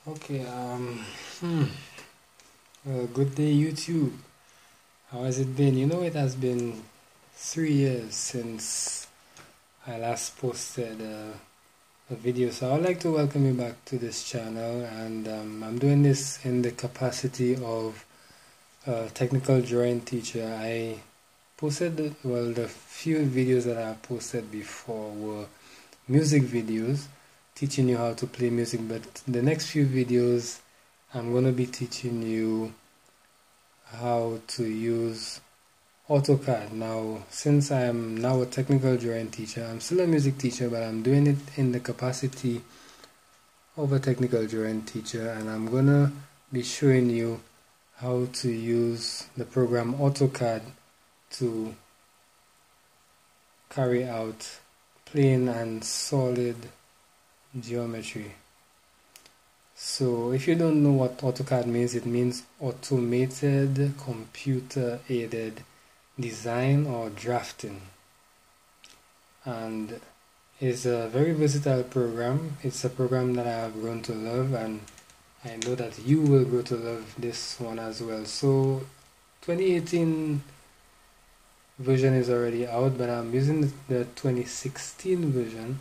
Okay, good day YouTube. How has it been? It has been 3 years since I last posted a video, so I'd like to welcome you back to this channel, and I'm doing this in the capacity of a technical drawing teacher. I posted, the few videos that I posted before were music videos, teaching you how to play music, but the next few videos I'm going to be teaching you how to use AutoCAD. Now, since I am now a technical drawing teacher, I'm still a music teacher, but I'm doing it in the capacity of a technical drawing teacher, and I'm going to be showing you how to use the program AutoCAD to carry out plain and solid geometry. So if you don't know what AutoCAD means, it means automated computer aided design or drafting, and it's a very versatile program. It's a program that I have grown to love, and I know that you will grow to love this one as well. So 2018 version is already out, but I'm using the 2016 version,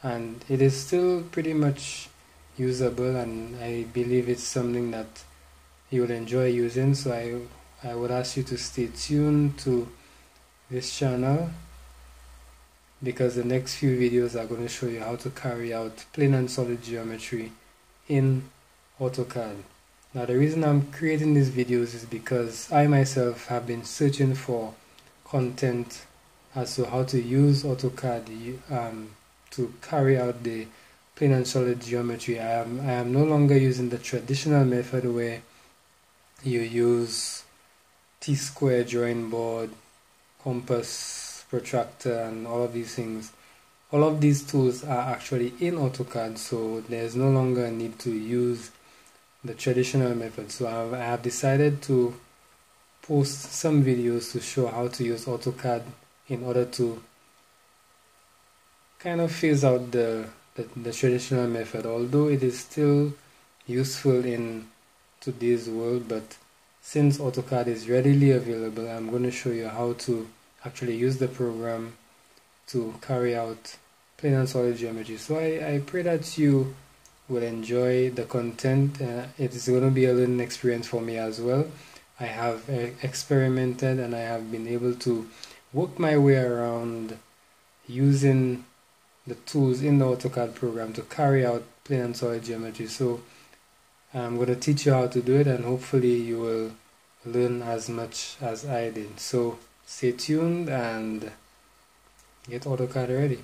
and it is still pretty much usable, and I believe it's something that you will enjoy using. So I would ask you to stay tuned to this channel, because the next few videos are going to show you how to carry out plain and solid geometry in AutoCAD. Now, the reason I'm creating these videos is because I myself have been searching for content as to how to use AutoCAD to carry out the plain and solid geometry. I am no longer using the traditional method where you use T-square drawing board, compass, protractor, and all of these things. All of these tools are actually in AutoCAD, so there's no longer a need to use the traditional method. So I have decided to post some videos to show how to use AutoCAD in order to kind of phase out the traditional method, although it is still useful in today's world. But since AutoCAD is readily available, I'm going to show you how to actually use the program to carry out plain and solid geometry. So I pray that you will enjoy the content. It is going to be a learning experience for me as well. I have experimented, and I have been able to work my way around using the tools in the AutoCAD program to carry out plain and solid geometry. So I'm going to teach you how to do it, and hopefully you will learn as much as I did. So stay tuned and get AutoCAD ready.